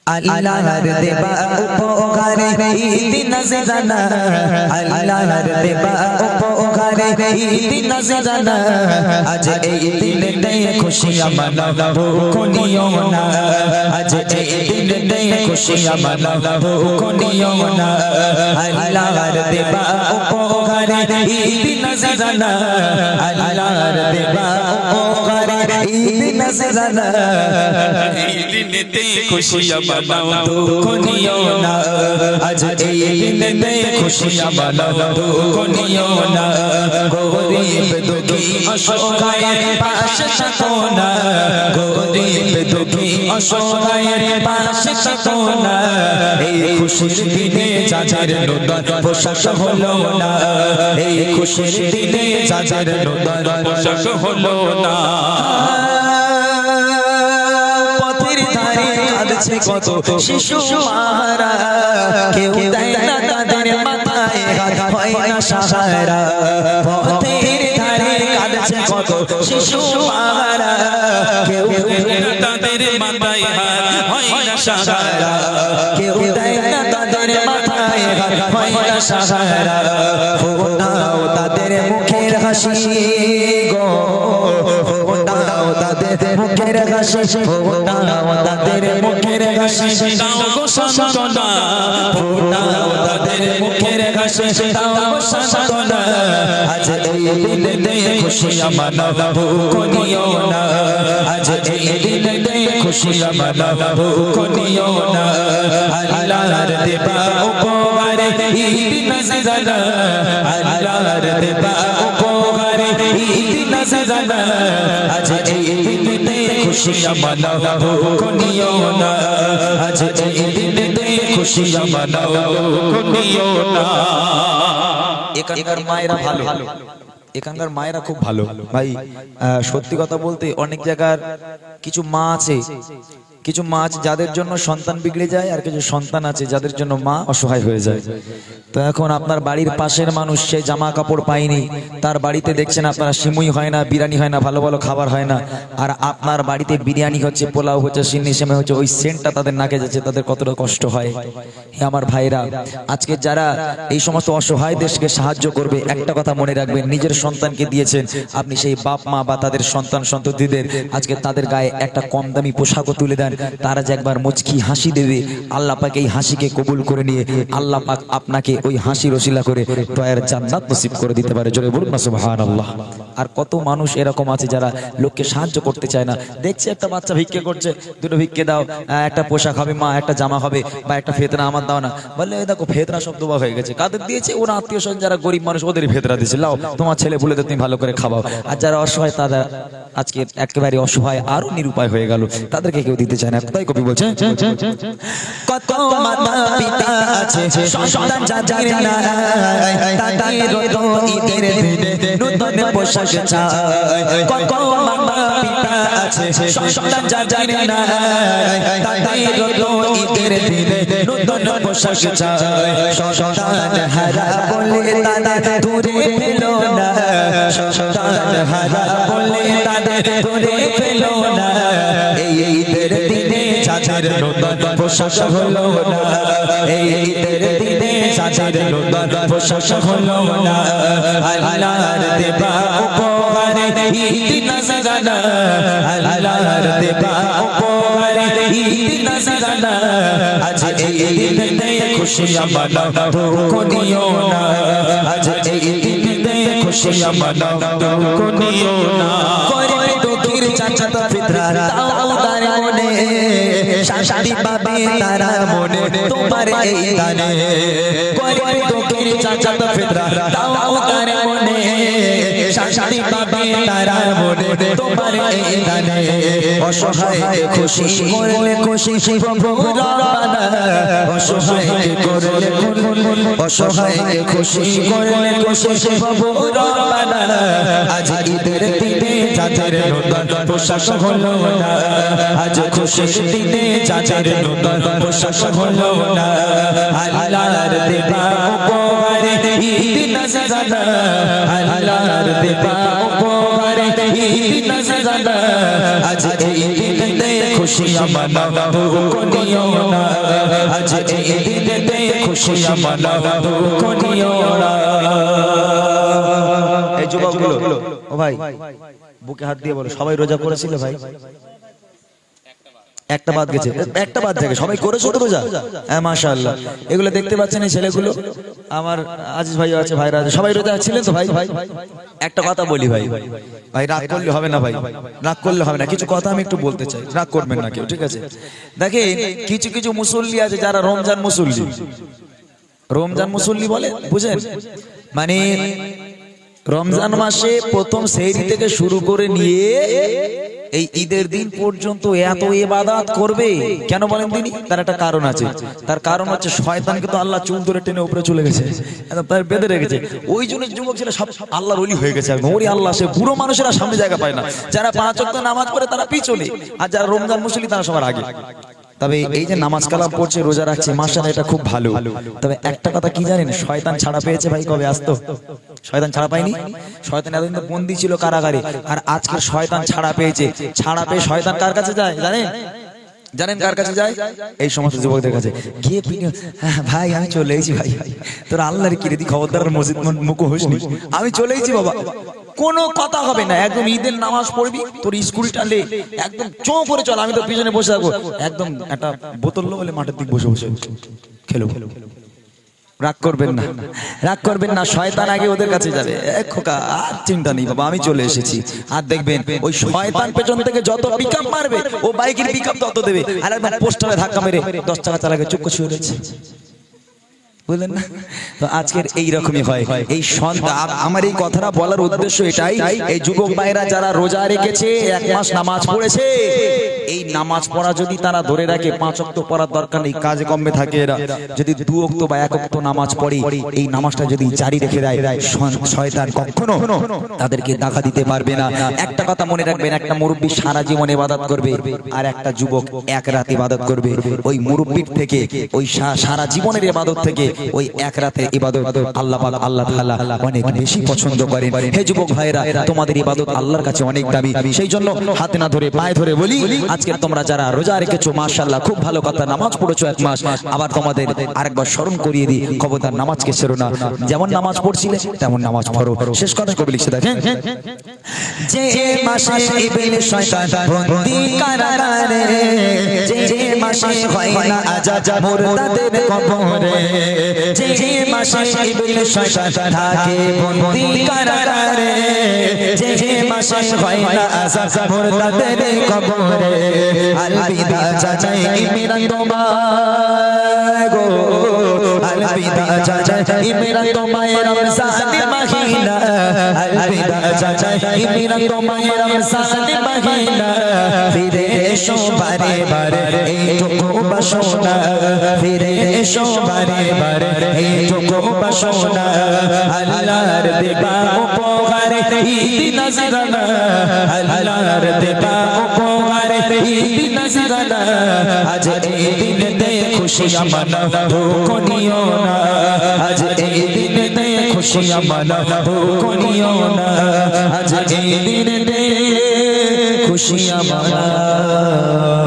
আল্লাহর দেবা উপকারে ঈদ নজরানা আল্লাহর দেবা উপকারে ঈদ নজরানা আজ এই দিনে খুশিয়াঁ মানাবো কোনিও না আজ এই দিনে খুশিয়াঁ মানাবো কোনিও না আল্লাহর দেবা উপকারে ঈদ নজরানা আল্লাহর দেবা উপকারে ঈদ নজরানা এই দিনে খুশিয়াঁ মানাও দুঃখ নিও না আজ এই দিনে খুশিয়াঁ মানাও দুঃখ নিও না গরিব দুঃখী অসহায়ের পাশে থাকো না গরিব দুঃখী অসহায়ের পাশে থাকো না এই খুশির দিনে যাদের নতুন পোশাক হলো না এই খুশির দিনে যাদের নতুন পোশাক হলো না কত শিশু মারা কেউ দেয় না তাদের মাথায় হাত হয় না সাহারা পথের ধারে কাঁদছে কত শিশু মারা কেউ দেয় না তাদের মাথায় হাত হয় না সাহারা কেউ দেয় না তাদের মাথায় হাত হয় না সাহারা ফোটাও তাদের মুখের হাসি গো ফোটাও তাদের মুখের হাসি ফোটাও তাদের মুখের হাসি দাও গো সান্তনা ফোটাও তাদের মুখের হাসি দাও গো সান্তনা আজ এই দিনে খুশিয়াঁ মানাবো কোনিও না আজ এই দিনে খুশিয়াঁ মানাবো কোনিও না আল্লাহর দেবা উপকারে ঈদ নজরানা আল্লাহর দেবা উপকারে ঈদ নজরানা আজ এই দিনে খুশিয়াঁ মানাবো কোনিও না আজ এই দিনে খুশিয়াঁ মানাবো কোনিও না এখানকার মায়েরা ভালো এখানকার মায়েরা খুব ভালো ভাই সত্যি কথা বলতে অনেক জায়গার কিছু মা আছে যাদের জন্য সন্তান বিগড়ে যায় আর কিছু সন্তান আছে যাদের জন্য মা অসহায় হয়ে যায় তো এখন আপনার বাড়ির পাশের মানুষ সে জামা কাপড় পায়নি তার বাড়িতে দেখছেন আপনারা সিমুই হয় না বিরিয়ানি হয় না ভালো ভালো খাবার হয় না আর আপনার বাড়িতে বিরিয়ানি হচ্ছে পোলাও হচ্ছে সিন্নি সেমাই হচ্ছে ওই সেন্টটা তাদের নাকে যাচ্ছে তাদের কতটা কষ্ট হয় হে আমার ভাইরা আজকে যারা এই সমস্ত অসহায় দেশকে সাহায্য করবে একটা কথা মনে রাখবেন নিজের সন্তানকে দিয়েছেন আপনি সেই বাপ মা বা তাদের সন্তান সন্ততিদের আজকে তাদের গায়ে একটা কম দামি পোশাকও তুলে দেন তারা যে একবার মুচকি হাসি দেবে আল্লাহ পাক এই হাসিকে কবুল করে নিয়ে আল্লাহ পাক আপনাকে ওই হাসির ওসিলা করে দয়ার জান্নাত নসিব করে দিতে পারে জোরে বলুন না সুবহানাল্লাহ আর কত মানুষ এরকম আছে যারা লোককে সাহায্য করতে চায় না দেখছে একটা বাচ্চা ভিক্ষে করছে দুটো ভিক্ষে দাও একটা পোশাক হবে মা একটা জামা হবে বা একটা ফেতরা আমার দাও না বললে দেখো ফেতরা শব্দ বা হয়ে গেছে কাদের দিয়েছে ওরা আত্মীয় স্বজন যারা গরিব মানুষ ওদের ফেতরা দিয়েছে লাও তোমার ছেলে বলে তুমি ভালো করে খাওয়াও আর যারা অসহায় তারা আজকে একেবারে অসহায় আরো নিরুপায় হয়ে গেল তাদেরকে কেউ দিতে চায় না তাই কবি বলছে কত মাতা পিতা আছে সন্তান যাদের নাই তাদের তো ঈদের দিনে নতুন পোশাক চায় কত মাতা পিতা আছে সন্তান যাদের নাই তাদের তো ঈদের দিনে নতুন পোশাক চায় সন্তান হারা বলে তাদের দূরে পেলো না সন্তান হারা বলে তাদের দূরে পেলো না এই ঈদের দিনে যাদের নতুন পোশাক হলো না এই ঈদের দিনে যাদের নতুন পোশাক হলো না আল্লাহর দেবা উপকারে ঈদ নজরানা আল্লাহর দেবা উপকারে ঈদ নজরানা আজ এই দিনে খুশিয়াঁ মানাবো কোনিও না আজ এই দিনে খুশিয়াঁ মানাবো কোনিও না করে দুঃখীর চাচাত ফিতরা দাও তার মনে শান্তি পাবে তারা মনে তোমার এই গানে করে দুঃখীর চাচাত ফিতরা দাও তার মনে শান্তি পাবে তারা মনে তোমার এই গানে অসহায় খুশি করলে খুশি প্রভু রব্বানা অসহায় করলে অসহায় খুশি করলে খুশি প্রভু রব্বানা আজ ঈদের দিনে যাদের নতুন পোশাক হলো না আজ খুশির দিনে যাদের নতুন পোশাক হলো না আল্লাহর দেবা উপকারে ঈদ নজরানা আল্লাহর দেবা উপকারে ঈদ নজরানা আজ এই দিনে খুশিয়াঁ মানাবো কোনিও না আজ এই দিনেতে খুশিয়াঁ মানাও দুঃখ নিও না। এই যুবকগুলো ও ভাই বুকে হাত দিয়ে বলো, সবাই রোজা করেছিল ভাই? একটা বাদ গেছে, একটা বাদ থেকে সবাই করেছো তো রোজা? হ্যাঁ মাশাআল্লাহ। এগুলো দেখতে পাচ্ছেন এই ছেলেগুলো, আমার আজিজ ভাই আছে, ভাইরা আছে, সবাই রোজা ছিলেন তো ভাই? একটা কথা বলি ভাই, ভাই রাগ করলে হবে না ভাই, রাগ করলে হবে না, কিছু কথা আমি একটু বলতে চাই, রাগ করবেন না কেউ, ঠিক আছে? দেখেন কিছু কিছু মুসল্লি আছে যারা রমজান মুসল্লি, রমজান মুসল্লি বলে বুঝেন, মানে রমজান মাসে প্রথম সেহরি থেকে শুরু করে নিয়ে এই ঈদের দিন পর্যন্ত এত ইবাদত করবে। কেন বলেন তিনি? তার একটা কারণ আছে। তার কারণ হচ্ছে শয়তানকে তো আল্লাহ চুল ধরে টেনে উপরে চলে গেছে, তার বেঁধে রেখেছে। ওই জন্য যুবক ছেলে সব আল্লাহর ওলি হয়ে গেছে। ওরে আল্লাহ, সে বুড়ো মানুষেরা সামনে জায়গা পায় না, যারা 5 ওয়াক্ত নামাজ পড়ে তারা পিছনে, আর যারা রমজান মুসল্লি তারা সবার আগে। তবে এই যে নামাজ কালাম পড়ছে, রোজা রাখছে, মাশাআল্লাহ এটা খুব ভালো। তবে একটা কথা কি জানেন, শয়তান ছাড়া পেয়েছে ভাই কবে আসতো? শয়তান ছাড়া পায়নি। শয়তান এতদিন তো বন্দী ছিল কারাগারে, আর আজকে শয়তান ছাড়া পেয়েছে। ছাড়া পেয়ে শয়তান কার কাছে যায় জানেন? জানেন কার কাছে যায়? এই সমস্ত যুবকদের কাছে গিয়ে ভাই আমি চলে এসেছি, ভাই তোর আল্লাহর কি রেদি, খবরদার মসজিদ মুখো হোসনি, আমি চলে এসেছি বাবা। কোনো কথা হবে না, একদম ঈদের নামাজ পড়বি, তোর স্কুটিটা লে একদম চো করে চল, আমি তো পিছনে বসে থাকবো, একদম একটা বোতল বলে মাঠের দিক বসে বসে খেলো। রাগ করবেন না, রাগ করবেন না, শয়তান আগে ওদের কাছে যাবে। খোকা আর চিন্তা নেই বাবা, আমি চলে এসেছি। আর দেখবেন ওই শয়তান পেছন থেকে যত পিকআপ মারবে, ও বাইকের পিকআপ তত দেবে, আর একবার পোস্টারে ধাক্কা মেরে 10 টাকা চালাকে চুপ করে শুয়ে রয়েছে, বুঝলেন না? তো আজকের এইরকমই হয়। এই সন্ধ্যা আমার এই কথাটা বলার উদ্দেশ্য এটাই, এই যুবক ভাইরা যারা রোজা রেখেছে, 1 মাস নামাজ পড়েছে, এই নামাজ পড়া যদি তারা ধরে রাখে, 5 ওয়াক্ত পড়ার দরকার নেই, কাজে কমে থাকে এরা, যদি 2 ওয়াক্ত বা 1 ওয়াক্ত নামাজ পড়ে, এই নামাজটা যদি জারি রেখে দেয়, শয়তান কখনো তাদেরকে দেখা দিতে পারবে না। একটা কথা মনে রাখবেন, একটা মুরব্বি সারা জীবন ইবাদত করবে, আর একটা যুবক এক রাত ইবাদত করবে। ওই মুরব্বির থেকে, ওই সারা জীবনের ইবাদত থেকে ওই এক রাতের ইবাদত আল্লাহ পাক, আল্লাহ তাআলা অনেক বেশি পছন্দ করেন। হে যুবক ভাইরা, তোমাদের ইবাদত আল্লাহর কাছে অনেক দামি। সেই জন্য হাতে না ধরে পায়ে ধরে বলি, আজকে তোমরা যারা রোজা রেখেছো মাশাআল্লাহ, খুব ভালো কথা, নামাজ পড়েছো 1 মাস, আবার তোমাদের আরেকবার স্মরণ করিয়ে দিই, খবরদার নামাজকে ছেড়ো না, যেমন নামাজ পড়ছিলে তেমন নামাজ পড়ো। শেষ কথা কবি লিখছে দেখেন, যে মাসে ইবলিস শয়তান বন্দী কারাগারে, যে মাসে হয় না আযাব মুরতাদের কবরে, যে মাসে ইবলিস শয়তান থাকে বন্দী কারাগারে, যে মাসে হয় না আযাব মুরতাদের কবরে, আলবিদা জানাই ইমরান তোমায় গো, আলবিদা জানাই ইমরান তোমায় রমজান মহিনা, আলবিদা জানাই ইমরান তোমায় রমজান মহিনা, ফিরে এসো বারে বারে এইটুকু বাসনা, ফিরে এসো বারে বারে এইটুকু বাসনা, আল্লাহর দেবা উপহারে ঈদ নজরানা, আল্লাহর দেবা উপহারে ঈদ নজরানা, আজ এই দিনেতে খুশিয়াঁ মানাও দুঃখ নিও না, আজ এই দিনেতে খুশিয়াঁ মানাও দুঃখ নিও না, আজ এই দিনেতে খুশিয়াঁ মানাও।